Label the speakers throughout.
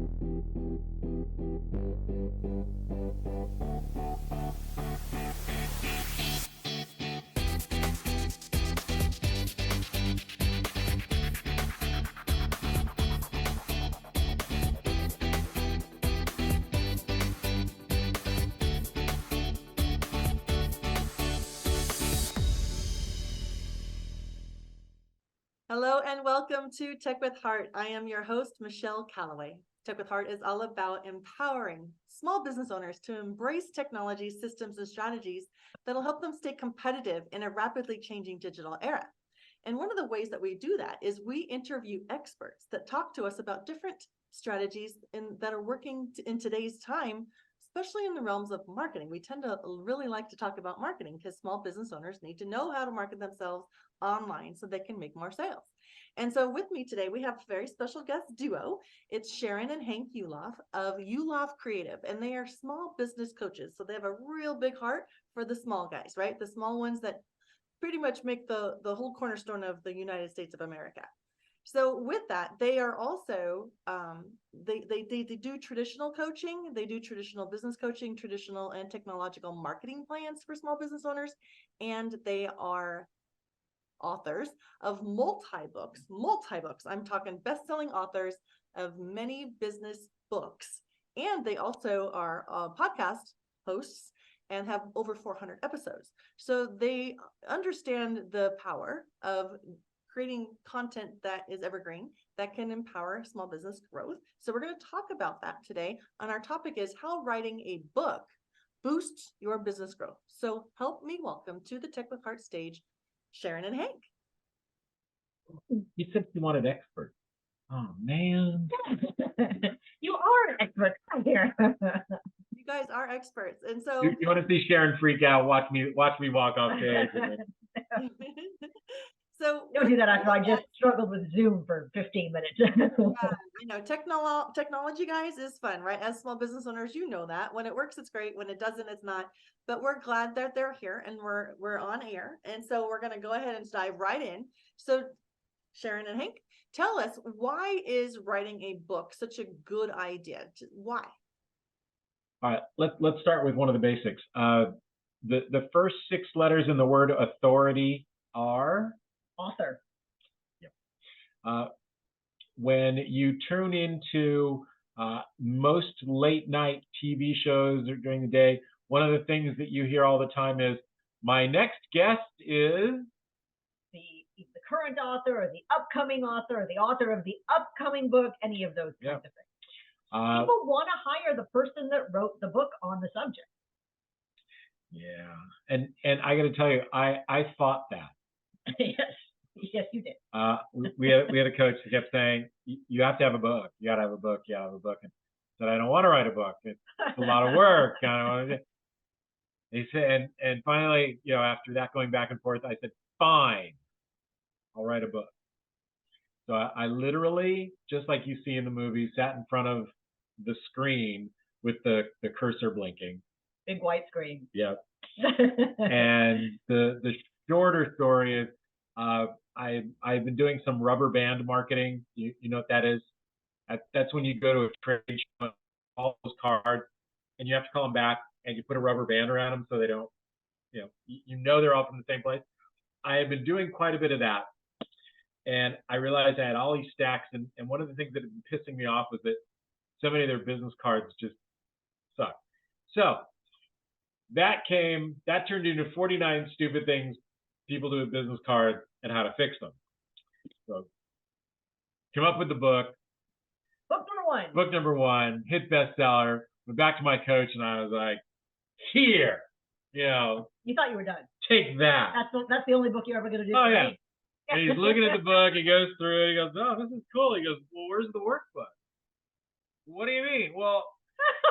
Speaker 1: Hello and welcome to Tech with Heart. I am your host, Michelle Calloway. Tech with Heart is all about empowering small business owners to embrace technology, systems, and strategies that'll help them stay competitive in a rapidly changing digital era. And one of the ways that we do that is we interview experts that talk to us about different strategies that are working in today's time, especially in the realms of marketing. We tend to really like to talk about marketing because small business owners need to know how to market themselves online so they can make more sales. And so with me today, we have a very special guest duo. It's Sharyn and Hank Yuloff of Yuloff Creative, and they are small business coaches. So they have a real big heart for the small guys, right? The small ones that pretty much make the whole cornerstone of the United States of America. So with that, they are also, they do traditional coaching, they do traditional business coaching, traditional and technological marketing plans for small business owners, and they are authors of multi-books. I'm talking best-selling authors of many business books. And they also are podcast hosts and have over 400 episodes. So they understand the power of creating content that is evergreen, that can empower small business growth. So we're going to talk about that today. And our topic is how writing a book boosts your business growth. So help me welcome to the Tech with Heart stage, Sharyn and Hank.
Speaker 2: You said you wanted experts. Oh man.
Speaker 3: You are an expert here.
Speaker 1: You guys are experts. And so
Speaker 2: you want to see Sharyn freak out, watch me walk off stage.
Speaker 1: So
Speaker 3: don't do that after I just struggled with Zoom for 15 minutes.
Speaker 1: Yeah, I know technology, guys, is fun, right? As small business owners, you know that when it works, it's great. When it doesn't, it's not. But we're glad that they're here and we're on air. And so we're going to go ahead and dive right in. So Sharyn and Hank, tell us, why is writing a book such a good idea? Why?
Speaker 2: All right, let's start with one of the basics. The first 6 letters in the word authority are
Speaker 3: author.
Speaker 2: Yep. When you tune into most late night TV shows or during the day, one of the things that you hear all the time is, my next guest is
Speaker 3: the current author or the upcoming author or the author of the upcoming book, any of those kinds of things. People want to hire the person that wrote the book on the subject.
Speaker 2: Yeah, and I got to tell you, I fought that.
Speaker 3: Yes, you did.
Speaker 2: We had a coach that kept saying, you have to have a book. You got to have a book. You got to have a book. And I said, I don't want to write a book. It's a lot of work. I don't want to. He said, and finally, after that going back and forth, I said, fine, I'll write a book. So I literally, just like you see in the movie, sat in front of the screen with the cursor blinking.
Speaker 3: Big white screen.
Speaker 2: Yep. And the shorter story is, I've been doing some rubber band marketing. You know what that is? That's when you go to a trade show, all those cards, and you have to call them back, and you put a rubber band around them so they don't, they're all from the same place. I have been doing quite a bit of that, and I realized I had all these stacks, and one of the things that had been pissing me off was that so many of their business cards just suck. So that turned into 49 stupid things people do with business cards and how to fix them. So come up with the book. Book number one, hit bestseller. Went back to my coach and I was like, here,
Speaker 3: You thought you were done.
Speaker 2: Take that.
Speaker 3: That's the only book you're ever going to do.
Speaker 2: Oh, yeah. And he's looking at the book. He goes through it. He goes, oh, this is cool. He goes, well, where's the workbook? What do you mean? Well,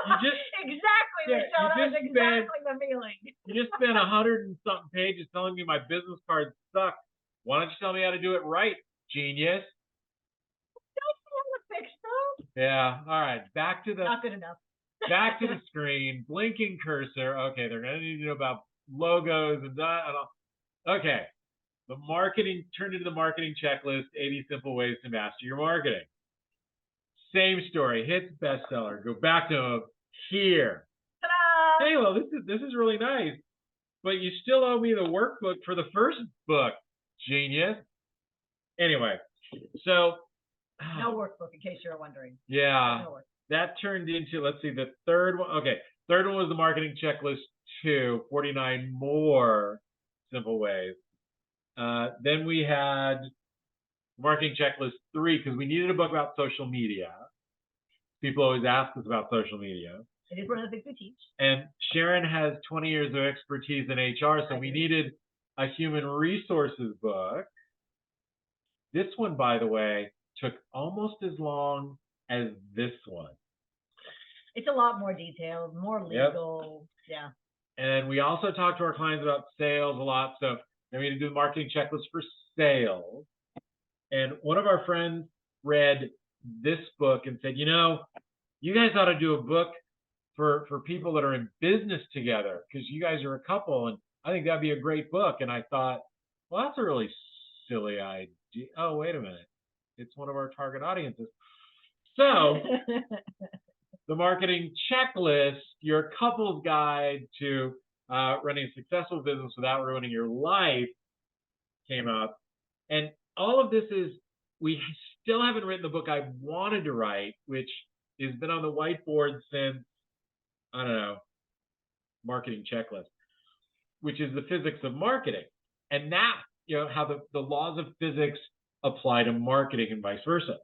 Speaker 2: you just
Speaker 3: exactly, Michelle. That's exactly the feeling.
Speaker 2: You just spent 100 and something pages telling me my business cards suck. Why don't you tell me how to do it right, genius?
Speaker 3: Don't you want to fix them?
Speaker 2: Yeah. All right. Back to the.
Speaker 3: Not good enough.
Speaker 2: Back to the screen. Blinking cursor. Okay, they're gonna need to know about logos and that and all. Okay. The marketing turned into the marketing checklist. 80 simple ways to master your marketing. Same story, hits bestseller. Go back to him here.
Speaker 3: Ta-da!
Speaker 2: Hey, well, this is really nice, but you still owe me the workbook for the first book, genius. Anyway, so
Speaker 3: No workbook, in case you're wondering.
Speaker 2: yeah,
Speaker 3: No workbook.
Speaker 2: that turned into, let's see, the third one. Okay, third one was the marketing checklist 2, 49 more simple ways. Then we had marketing checklist 3 because we needed a book about social media. People always ask us about social media.
Speaker 3: It is one of the things we teach.
Speaker 2: And Sharyn has 20 years of expertise in HR, so we needed a human resources book. This one, by the way, took almost as long as this one.
Speaker 3: It's a lot more detailed, more legal. Yep. Yeah.
Speaker 2: And we also talked to our clients about sales a lot. So then we had to do the marketing checklist for sales. And one of our friends read this book and said, you know, you guys ought to do a book for people that are in business together because you guys are a couple. And I think that'd be a great book. And I thought, well, that's a really silly idea. Oh, wait a minute. It's one of our target audiences. So the marketing checklist, your couple's guide to running a successful business without ruining your life, came up. And all of this is, we still haven't written the book I wanted to write, which has been on the whiteboard since, I don't know, marketing checklist, which is the physics of marketing. And that, you know, how the laws of physics apply to marketing and vice versa.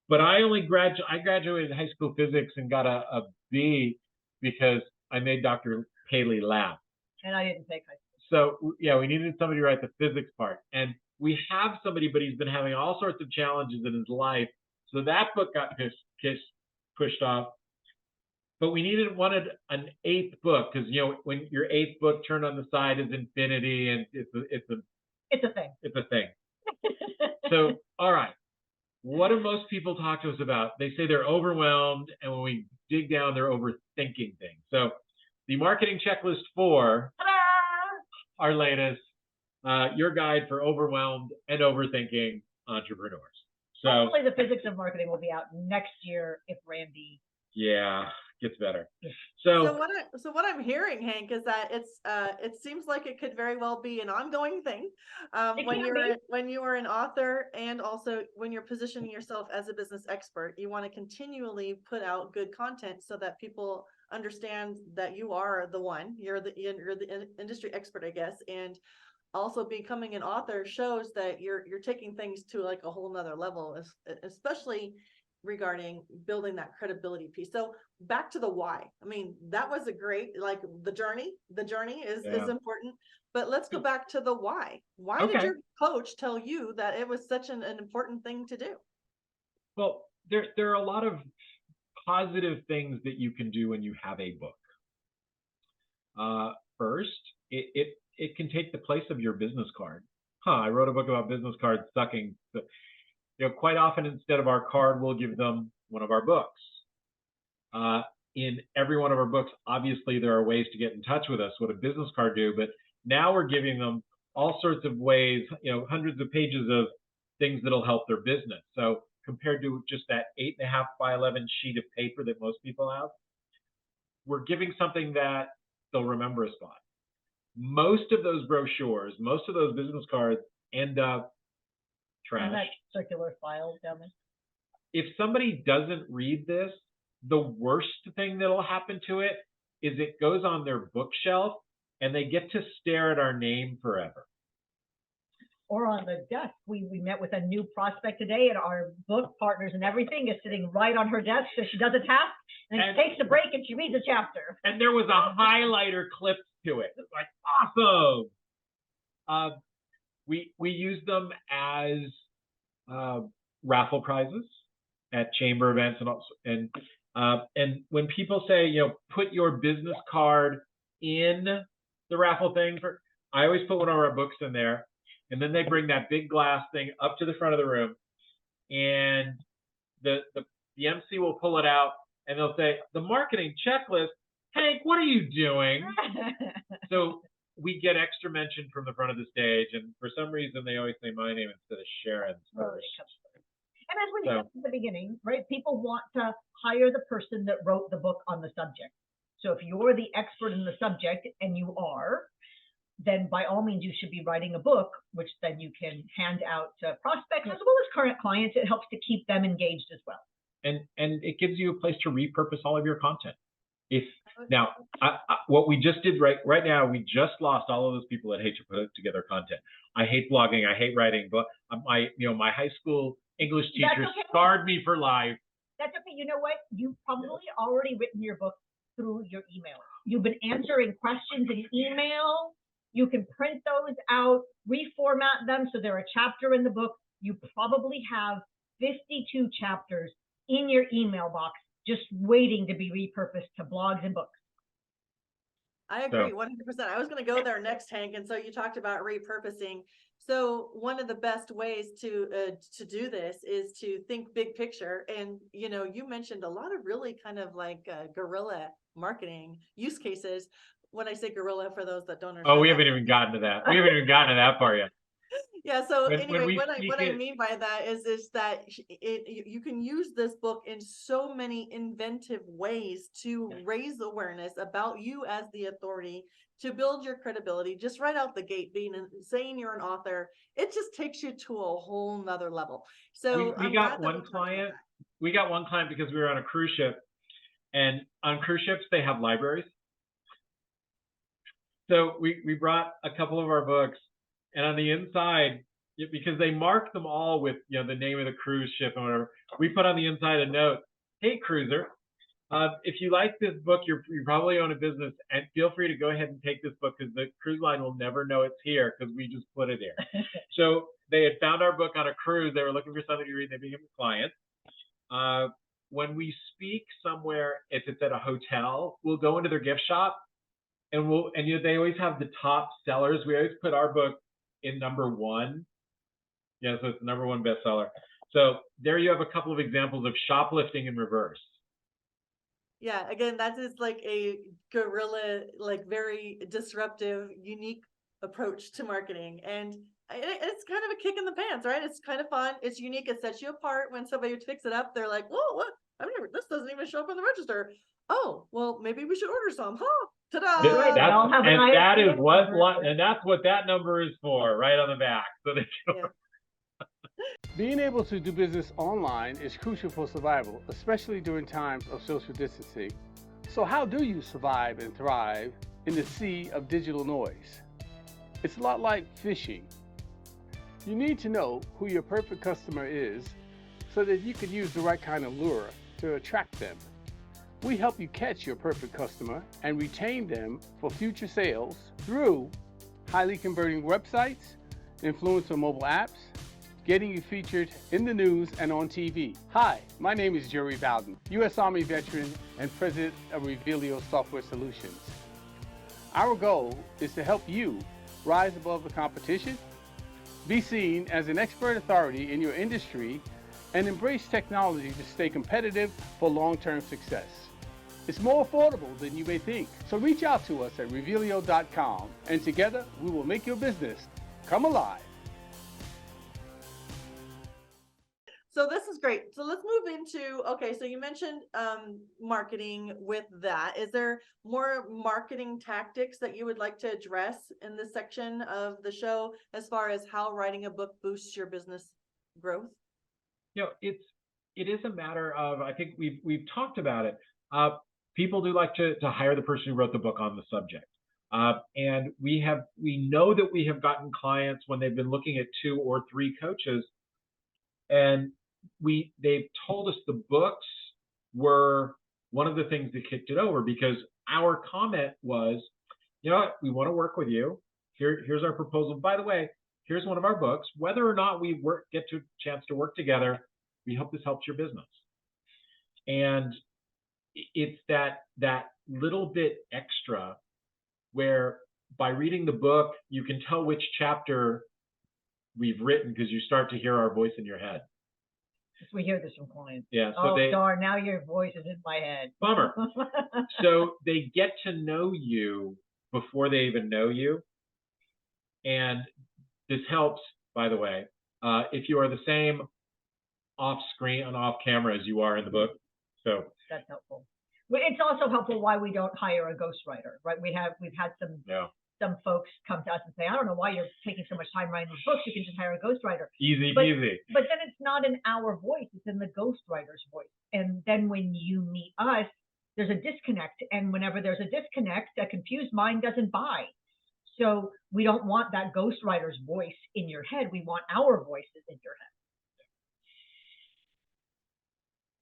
Speaker 2: But I graduated high school physics and got a B because I made Dr. Paley laugh.
Speaker 3: And I didn't take high
Speaker 2: school. So yeah, we needed somebody to write the physics part. And we have somebody, but he's been having all sorts of challenges in his life. So that book got pushed off. But we wanted an 8th book because, you know, when your 8th book turned on the side is infinity, and it's a thing. It's a thing. So, all right. What do most people talk to us about? They say they're overwhelmed, and when we dig down, they're overthinking things. So the marketing checklist 4, our latest, your guide for overwhelmed and overthinking entrepreneurs. So
Speaker 3: hopefully the physics of marketing will be out next year if Randy
Speaker 2: gets better.
Speaker 1: So what I'm hearing, Hank, is that it seems like it could very well be an ongoing thing when you are an author, and also when you're positioning yourself as a business expert. You want to continually put out good content so that people understand that you are the one. You're the industry expert, I guess, and also becoming an author shows that you're taking things to like a whole nother level, especially regarding building that credibility piece. So back to the why. I mean, that was a great, like the journey is important, but let's go back to the why. Why did your coach tell you that it was such an important thing to do?
Speaker 2: Well, there are a lot of positive things that you can do when you have a book. First, it can take the place of your business card. I wrote a book about business cards sucking. You know, quite often instead of our card, we'll give them one of our books. In every one of our books, obviously there are ways to get in touch with us. What a business card do, but now we're giving them all sorts of ways. You know, hundreds of pages of things that'll help their business. So compared to just that 8.5 by 11 sheet of paper that most people have, we're giving something that they'll remember us by. Most of those brochures, most of those business cards end up trash.
Speaker 3: That circular file down there.
Speaker 2: If somebody doesn't read this, the worst thing that'll happen to it is it goes on their bookshelf and they get to stare at our name forever.
Speaker 3: Or on the desk. We met with a new prospect today, and our book partners and everything is sitting right on her desk. So she does a task and she takes a break and she reads a chapter.
Speaker 2: And there was a highlighter clipped to it. It's like, awesome. We use them as raffle prizes at chamber events, and when people say, you know, put your business card in the raffle thing, I always put one of our books in there, and then they bring that big glass thing up to the front of the room, and the MC will pull it out, and they'll say, the marketing checklist. Hank, what are you doing? So we get extra mention from the front of the stage, and for some reason they always say my name instead of Sharyn's first.
Speaker 3: And And as we said at the beginning, right, people want to hire the person that wrote the book on the subject. So if you're the expert in the subject, and you are, then by all means you should be writing a book, which then you can hand out to prospects as well as current clients. It helps to keep them engaged as well.
Speaker 2: And it gives you a place to repurpose all of your content. Now, what we just did right now, we just lost all of those people that hate to put together content. I hate blogging. I hate writing. But my high school English teacher scarred me for life.
Speaker 3: That's okay. You know what? You've probably already written your book through your email. You've been answering questions in email. You can print those out, reformat them so they're a chapter in the book. You probably have 52 chapters in your email box just waiting to be repurposed to blogs and books.
Speaker 1: I agree 100%. I was going to go there next, Hank. And so you talked about repurposing. So one of the best ways to do this is to think big picture. And, you mentioned a lot of really kind of like guerrilla marketing use cases. When I say guerrilla, for those that don't understand.
Speaker 2: Oh, we haven't even gotten to that. We haven't even gotten to that part yet.
Speaker 1: Yeah. So anyway, what I mean by that is that you can use this book in so many inventive ways to raise awareness about you as the authority, to build your credibility, just right out the gate, saying you're an author. It just takes you to a whole nother level. So
Speaker 2: we got one client. We got one client because we were on a cruise ship, and on cruise ships they have libraries. So we brought a couple of our books, and on the inside, because they marked them all with the name of the cruise ship and whatever, we put on the inside a note: "Hey cruiser, if you like this book, you probably own a business, and feel free to go ahead and take this book because the cruise line will never know it's here because we just put it here." So they had found our book on a cruise. They were looking for something to read. They became a client. When we speak somewhere, if it's at a hotel, we'll go into their gift shop. And they always have the top sellers. We always put our book in #1. Yeah, so it's the #1 bestseller. So there you have a couple of examples of shoplifting in reverse.
Speaker 1: Yeah, again, that is like a guerrilla, like very disruptive, unique approach to marketing. And it's kind of a kick in the pants, right? It's kind of fun. It's unique. It sets you apart. When somebody picks it up, they're like, "Whoa, what? This doesn't even show up on the register. Oh, well, maybe we should order some, huh? Ta-da!"
Speaker 2: That's what that number is for, right on the back. So they can
Speaker 4: Being able to do business online is crucial for survival, especially during times of social distancing. So how do you survive and thrive in the sea of digital noise? It's a lot like fishing. You need to know who your perfect customer is so that you can use the right kind of lure to attract them. We help you catch your perfect customer and retain them for future sales through highly converting websites, influencer mobile apps, getting you featured in the news and on TV. Hi, my name is Jerry Bowden, U.S. Army veteran and president of Revealio Software Solutions. Our goal is to help you rise above the competition, be seen as an expert authority in your industry, and embrace technology to stay competitive for long-term success. It's more affordable than you may think. So reach out to us at Revealio.com, and together we will make your business come alive.
Speaker 1: So this is great. So let's move into, so you mentioned marketing with that. Is there more marketing tactics that you would like to address in this section of the show as far as how writing a book boosts your business growth?
Speaker 2: It is a matter of, I think we've talked about it. People do like to hire the person who wrote the book on the subject. And we know that we have gotten clients when they've been looking at 2 or 3 coaches, and they've told us the books were one of the things that kicked it over, because our comment was, you know what, we want to work with you. Here's our proposal. By the way, here's one of our books. Whether or not we get to a chance to work together, we hope this helps your business. And it's that little bit extra where by reading the book, you can tell which chapter we've written because you start to hear our voice in your head.
Speaker 3: We hear this from clients.
Speaker 2: Yeah. So
Speaker 3: darn, now your voice is in my head.
Speaker 2: Bummer. So they get to know you before they even know you. And this helps, by the way, if you are the same off screen and off camera as you are in the book. So
Speaker 3: That's helpful. It's also helpful why we don't hire a ghostwriter, right? We've had some folks come to us and say, I don't know why you're taking so much time writing these books. You can just hire a ghostwriter.
Speaker 2: easy
Speaker 3: But
Speaker 2: peasy.
Speaker 3: then it's not in our voice, it's in the ghostwriter's voice. And then when you meet us, there's a disconnect. And whenever there's a disconnect, a confused mind doesn't buy. So we don't want that ghostwriter's voice in your head. We want our voices in your head.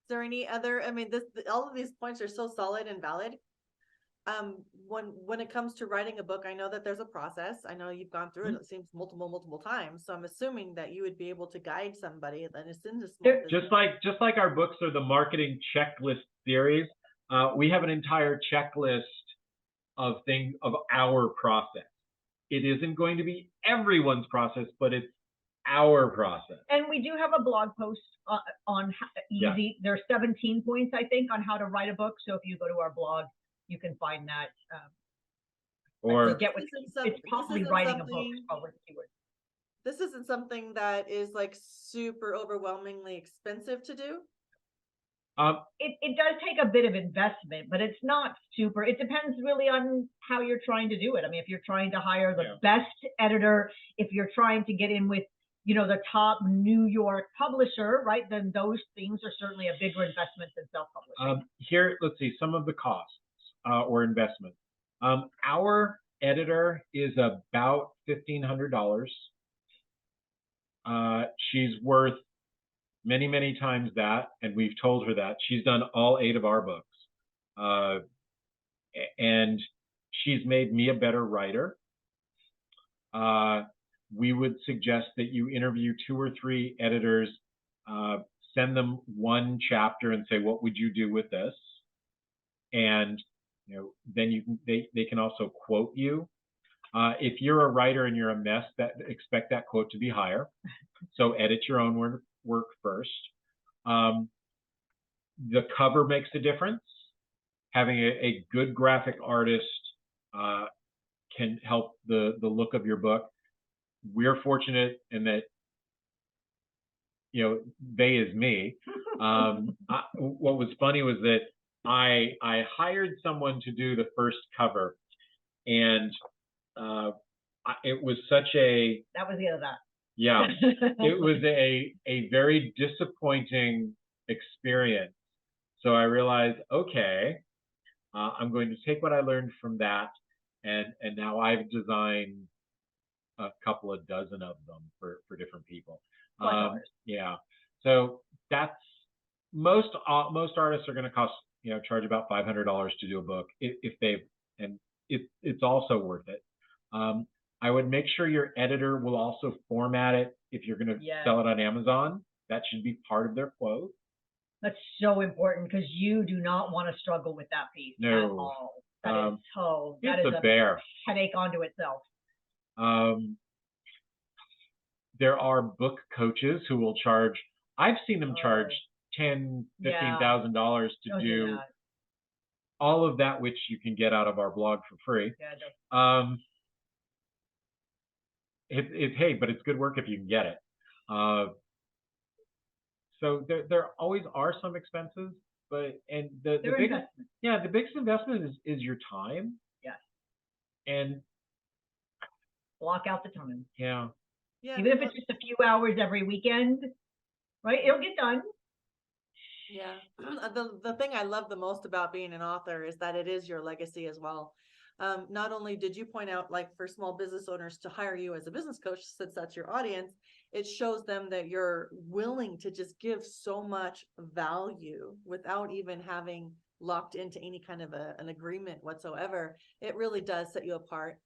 Speaker 1: Is there any other, I mean, all of these points are so solid and valid. When it comes to writing a book, I know that there's a process. I know you've gone through it, it seems multiple times. So I'm assuming that you would be able to guide somebody that is in this small business.
Speaker 2: Just like our books are the marketing checklist series, we have an entire checklist of things of our process. It isn't going to be everyone's process, but it's our process.
Speaker 3: And we do have a blog post on easy. There's 17 points, I think, on how to write a book. So if you go to our blog, you can find that.
Speaker 2: Or
Speaker 3: get what it's probably writing a book. Probably the keyword.
Speaker 1: This isn't something that is like super overwhelmingly expensive to do.
Speaker 3: It does take a bit of investment, but it's not super. It depends really on how you're trying to do it. I mean, if you're trying to hire the best editor, if you're trying to get in with, the top New York publisher, right, then those things are certainly a bigger investment than self-publishing.
Speaker 2: Here, let's see some of the costs or investment. Our editor is about $1,500. She's worth many times that, and we've told her that. She's done all 8 of our books. And she's made me a better writer. We would suggest that you interview 2 or 3 editors, send them one chapter and say, what would you do with this? And then they can also quote you. If you're a writer and you're a mess, expect that quote to be higher. So edit your own work first. The cover makes a difference. Having a good graphic artist can help the look of your book. We're fortunate in that, they is me. What was funny was that I hired someone to do the first cover, and it was such a...
Speaker 3: That was the other that.
Speaker 2: Yeah, it was a very disappointing experience. So I realized, okay, I'm going to take what I learned from that, and now I've designed a couple of dozen of them for different people. Yeah, so that's most artists are going to charge about $500 to do a book it's also worth it. I would make sure your editor will also format it if you're going to sell it on Amazon. That should be part of their quote.
Speaker 3: That's so important because you do not want to struggle with that piece at all. That is a
Speaker 2: bear.
Speaker 3: Headache onto itself.
Speaker 2: There are book coaches who will charge. I've seen them charge $10,000, $15,000 to do all of that, which you can get out of our blog for free. Hey, but it's good work if you can get it. So there always are some expenses, but the biggest investment is your time.
Speaker 3: Yes.
Speaker 2: And
Speaker 3: block out the time.
Speaker 2: Yeah.
Speaker 3: Even if it's just a few hours every weekend, right? It'll get done.
Speaker 1: Yeah. The thing I love the most about being an author is that it is your legacy as well. Not only did you point out, like, for small business owners to hire you as a business coach, since that's your audience, it shows them that you're willing to just give so much value without even having locked into any kind of an agreement whatsoever. It really does set you apart.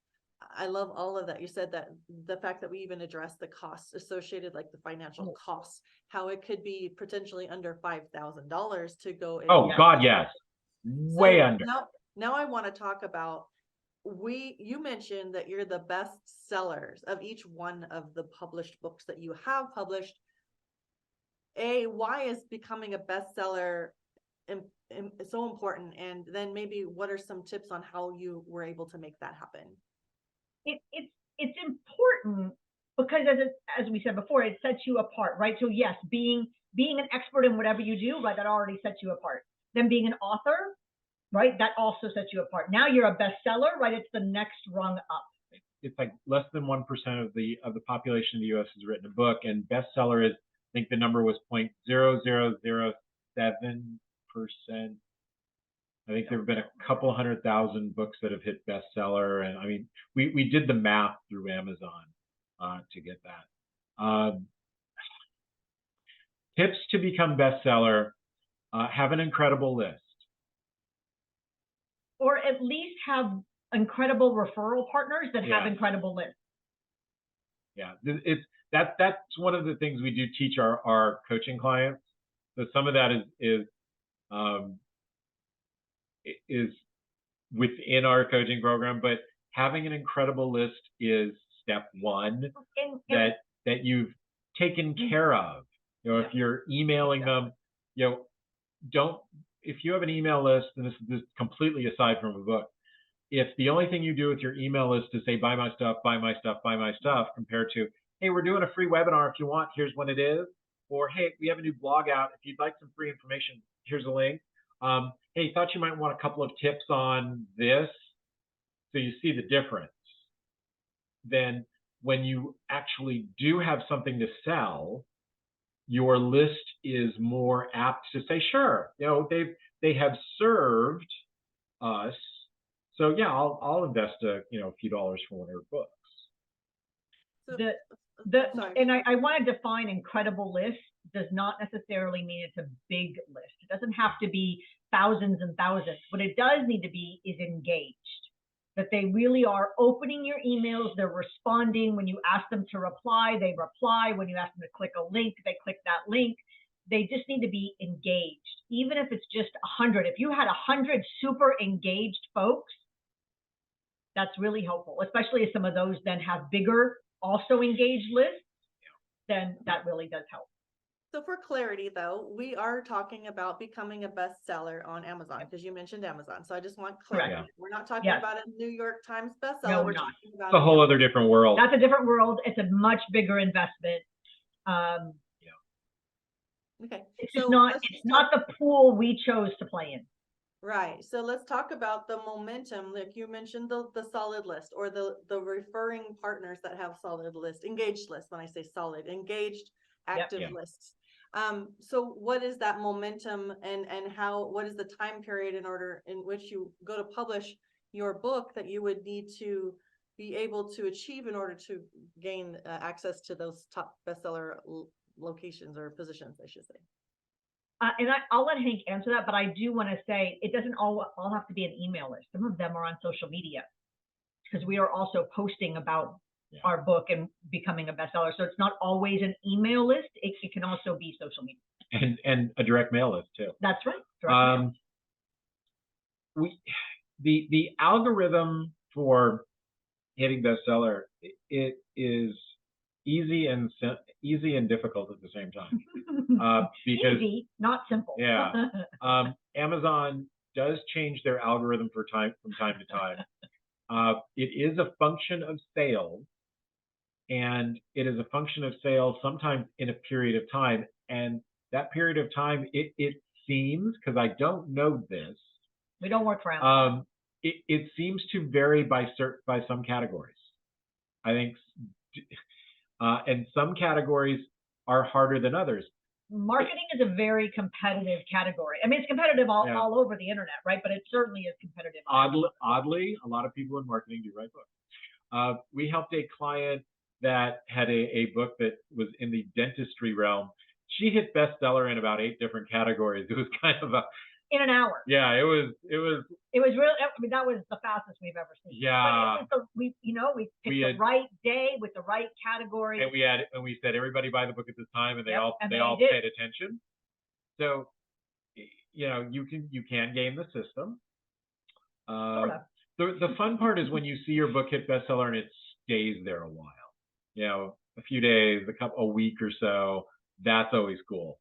Speaker 1: I love all of that. You said that the fact that we even address the costs associated, like the financial costs, how it could be potentially under $5,000 to go.
Speaker 2: Oh God, yes, way under.
Speaker 1: Now I want to talk about, you mentioned that you're the best sellers of each one of the published books that you have published. Why is becoming a bestseller so important? And then maybe what are some tips on how you were able to make that happen?
Speaker 3: It's important because as we said before, it sets you apart, right? So yes, being being an expert in whatever you do, right, that already sets you apart. Then being an author, right, that also sets you apart. Now you're a bestseller, right? It's the next rung up.
Speaker 2: It's like less than 1% of the population of the U.S. has written a book, and bestseller is, I think the number was 0.0007%. I think there have been a couple 100,000 books that have hit bestseller, and I mean, we did the math through Amazon to get that. Tips to become bestseller: have an incredible list,
Speaker 3: or at least have incredible referral partners that have incredible lists.
Speaker 2: Yeah, that's one of the things we do teach our coaching clients. So some of that is within our coaching program, but having an incredible list is step one that you've taken care of. You know, if you're emailing them, you know, if you have an email list, and this is completely aside from a book, if the only thing you do with your email list is say, buy my stuff, buy my stuff, buy my stuff, compared to, hey, we're doing a free webinar if you want, here's when it is, or hey, we have a new blog out, if you'd like some free information, here's a link. Hey, thought you might want a couple of tips on this, so you see the difference. Then when you actually do have something to sell, your list is more apt to say, sure, you know, they have served us, so yeah, I'll invest a few dollars for one of your books.
Speaker 1: So,
Speaker 3: and I want to define incredible list does not necessarily mean it's a big list. It doesn't have to be thousands and thousands. What it does need to be is engaged. That they really are opening your emails, they're responding. When you ask them to reply, they reply. When you ask them to click a link, they click that link. They just need to be engaged. Even if it's just 100. If you had 100 super engaged folks, that's really helpful, especially if some of those then have bigger, also engaged lists, then that really does help.
Speaker 1: So for clarity, though, we are talking about becoming a bestseller on Amazon, because you mentioned Amazon. So I just want clarity.
Speaker 2: Yeah.
Speaker 1: We're not talking about a New York Times bestseller.
Speaker 3: No,
Speaker 1: we're
Speaker 3: not.
Speaker 1: talking about
Speaker 2: It's a whole other different world.
Speaker 3: That's a different world. It's a much bigger investment.
Speaker 1: Okay.
Speaker 3: It's just not the pool we chose to play in.
Speaker 1: Right. So let's talk about the momentum. Like you mentioned, the solid list, or the referring partners that have solid list, engaged list. When I say solid, engaged, active lists. So what is that momentum, and what is the time period in which you go to publish your book that you would need to be able to achieve in order to gain access to those top bestseller locations or positions, I should say?
Speaker 3: And I'll let Hank answer that, but I do want to say it doesn't all have to be an email list. Some of them are on social media, because we are also posting about our book and becoming a bestseller. So it's not always an email list. It can also be social media.
Speaker 2: And a direct mail list too.
Speaker 3: That's right.
Speaker 2: The algorithm for hitting bestseller, it is easy and difficult at the same time. Because
Speaker 3: easy, not simple.
Speaker 2: Yeah. Amazon does change their algorithm from time to time. It is a function of sales, and it is a function of sales sometimes in a period of time. And that period of time, it seems, because I don't know this.
Speaker 3: We don't work for Amazon.
Speaker 2: It seems to vary by some categories. I think, and some categories are harder than others.
Speaker 3: Marketing is a very competitive category. I mean, it's competitive all over the internet, right? But it certainly is competitive.
Speaker 2: Oddly, a lot of people in marketing do write books. We helped a client that had a book that was in the dentistry realm. She hit bestseller in about 8 different categories. It was kind of
Speaker 3: in an hour.
Speaker 2: Yeah, it was
Speaker 3: really. I mean, that was the fastest we've ever seen.
Speaker 2: Yeah.
Speaker 3: But we picked the right day with the right category.
Speaker 2: And we said everybody buy the book at this time, and they all paid attention. So, you can game the system.
Speaker 3: Sort of.
Speaker 2: The fun part is when you see your book hit bestseller and it stays there a while. A few days, a week or so. That's always cool.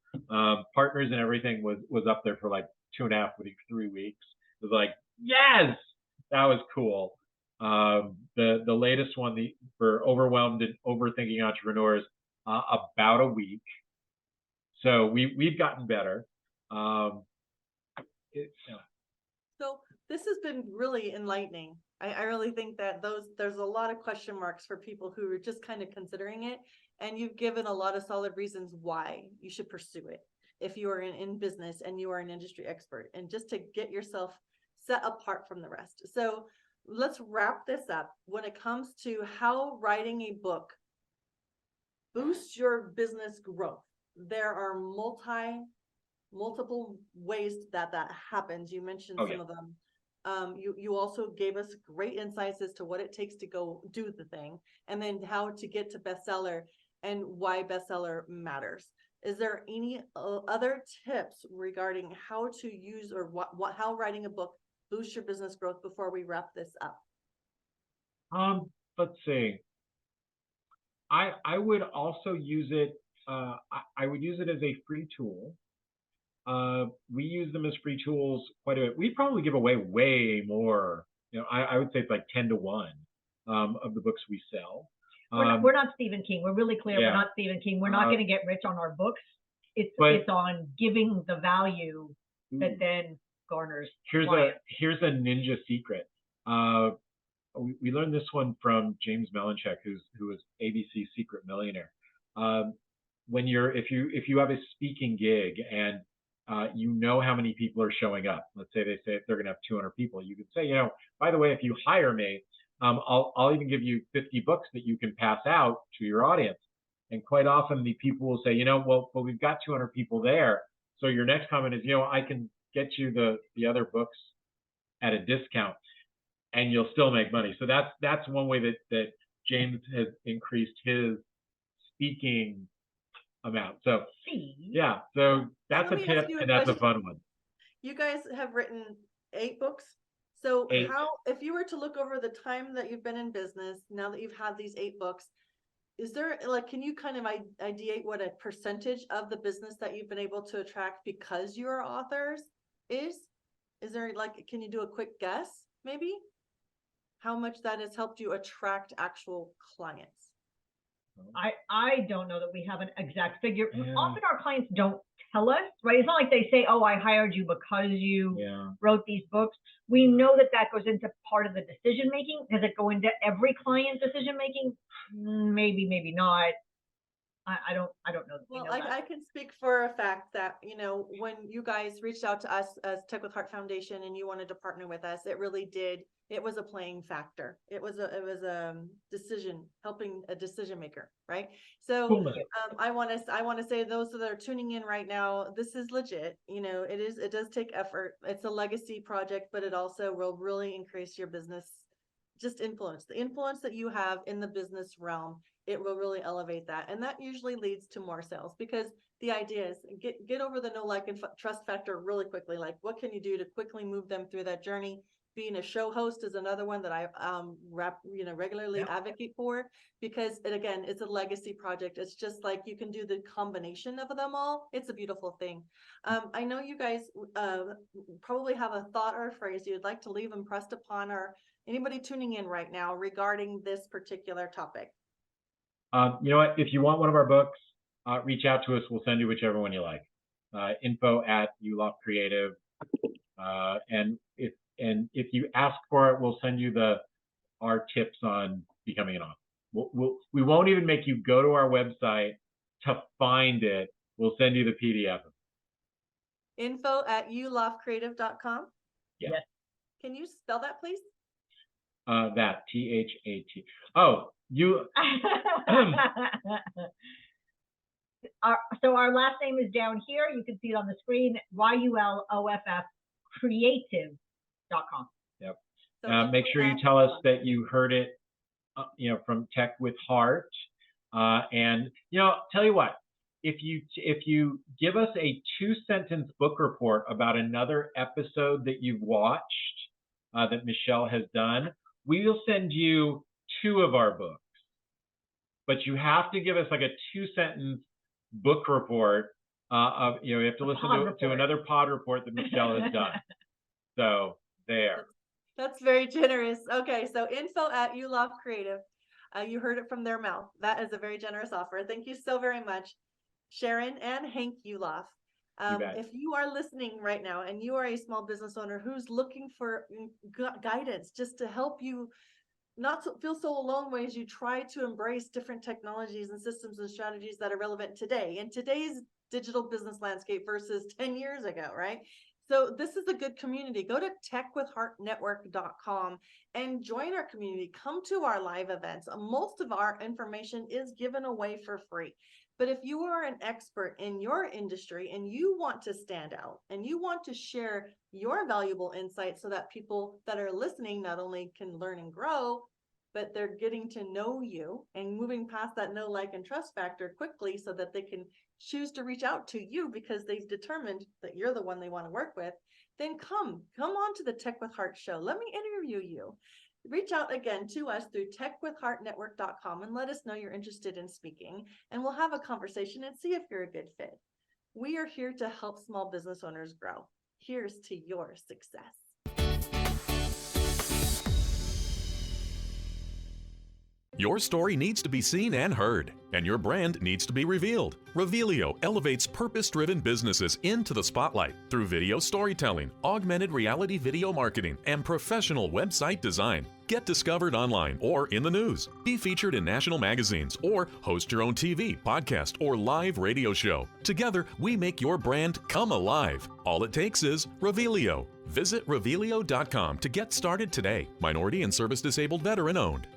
Speaker 2: Partners and everything was up there for like 2.5 weeks, 3 weeks. It was like, yes, that was cool. The latest one for overwhelmed and overthinking entrepreneurs, about a week. So we've gotten better. Yeah.
Speaker 1: So this has been really enlightening. I really think that there's a lot of question marks for people who are just kind of considering it. And you've given a lot of solid reasons why you should pursue it if you are in business and you are an industry expert, and just to get yourself set apart from the rest. So let's wrap this up. When it comes to how writing a book boosts your business growth, there are multiple ways that happens. You mentioned some of them. You also gave us great insights as to what it takes to go do the thing, and then how to get to bestseller and why bestseller matters. Is there any other tips regarding how to use or how writing a book boosts your business growth before we wrap this up?
Speaker 2: Let's see. I would also use it. I would use it as a free tool. We use them as free tools quite a bit. We probably give away way more. I would say it's like 10 to 1 of the books we sell.
Speaker 3: We're not Stephen King. We're really clear.
Speaker 2: Yeah.
Speaker 3: We're not Stephen King. We're not going to get rich on our books. It's on giving the value that then garners.
Speaker 2: Here's a ninja secret. We learned this one from James Melanchek, who was ABC's Secret Millionaire. If you have a speaking gig and you know how many people are showing up. Let's say if they're going to have 200 people, you could say, by the way, if you hire me, I'll even give you 50 books that you can pass out to your audience. And quite often the people will say, well, we've got 200 people there. So your next comment is, I can get you the other books at a discount, and you'll still make money. So that's one way that James has increased his speaking amount. So yeah, so that's a tip, and that's a fun one.
Speaker 1: You guys have written 8 books. So
Speaker 2: 8.
Speaker 1: if you were to look over the time that you've been in business, now that you've had these 8 books, is there can you kind of ideate what a percentage of the business that you've been able to attract because you are authors is? Is there can you do a quick guess maybe? How much that has helped you attract actual clients?
Speaker 3: I don't know that we have an exact figure. Often our clients don't tell us, right? It's not like they say, oh, I hired you because you wrote these books. We know that goes into part of the decision making. Does it go into every client decision making? Maybe, maybe not. I don't know.
Speaker 1: Well, I can speak for a fact that, when you guys reached out to us as Tech with Heart Foundation and you wanted to partner with us, it really did. It was a playing factor. It was a helping a decision maker, right? So I want to say those that are tuning in right now, this is legit. It does take effort. It's a legacy project, but it also will really increase your business just influence. The influence that you have in the business realm, it will really elevate that. And that usually leads to more sales, because the idea is get over the know, like, and trust factor really quickly. Like, what can you do to quickly move them through that journey? Being a show host is another one that I regularly advocate for, because it's a legacy project. It's just like you can do the combination of them all. It's a beautiful thing. I know you guys probably have a thought or a phrase you'd like to leave impressed upon anybody tuning in right now regarding this particular topic.
Speaker 2: You know what? If you want one of our books, reach out to us. We'll send you whichever one you like. info@Yuloff Creative. And if you ask for it, we'll send you our tips on becoming an author. We won't even make you go to our website to find it. We'll send you the PDF.
Speaker 1: info@yuloffcreative.com.
Speaker 2: Yeah.
Speaker 3: Yes.
Speaker 1: Can you spell that, please?
Speaker 2: That THAT. Oh, you.
Speaker 3: So our last name is down here. You can see it on the screen. YULOFF creative.com.
Speaker 2: Yep.
Speaker 1: So
Speaker 2: make sure you tell us that you heard it, from Tech with Heart. And tell you what, if you give us a 2-sentence book report about another episode that you've watched that Michelle has done, we will send you 2 of our books. But you have to give us like a 2-sentence book report of, you have to listen to another pod report that Michelle has done. So there.
Speaker 1: That's very generous. Okay, so info@Yuloff Creative. You heard it from their mouth. That is a very generous offer. Thank you so very much. Sharyn and Hank Yuloff.
Speaker 2: bet.
Speaker 1: If you are listening right now and you are a small business owner who's looking for guidance just to help you not to feel so alone as you try to embrace different technologies and systems and strategies that are relevant today in today's digital business landscape versus 10 years ago, right? So this is a good community. Go to techwithheartnetwork.com and join our community. Come to our live events. Most of our information is given away for free. But if you are an expert in your industry and you want to stand out and you want to share your valuable insights so that people that are listening not only can learn and grow, but they're getting to know you and moving past that know, like, and trust factor quickly so that they can choose to reach out to you because they've determined that you're the one they want to work with, then come on to the Tech with Heart show. Let me interview you. Reach out again to us through techwithheartnetwork.com and let us know you're interested in speaking, and we'll have a conversation and see if you're a good fit. We are here to help small business owners grow. Here's to your success.
Speaker 5: Your story needs to be seen and heard, and your brand needs to be revealed. Revealio elevates purpose-driven businesses into the spotlight through video storytelling, augmented reality video marketing, and professional website design. Get discovered online or in the news. Be featured in national magazines or host your own TV, podcast, or live radio show. Together, we make your brand come alive. All it takes is Revealio. Visit Revealio.com to get started today. Minority and service disabled veteran owned.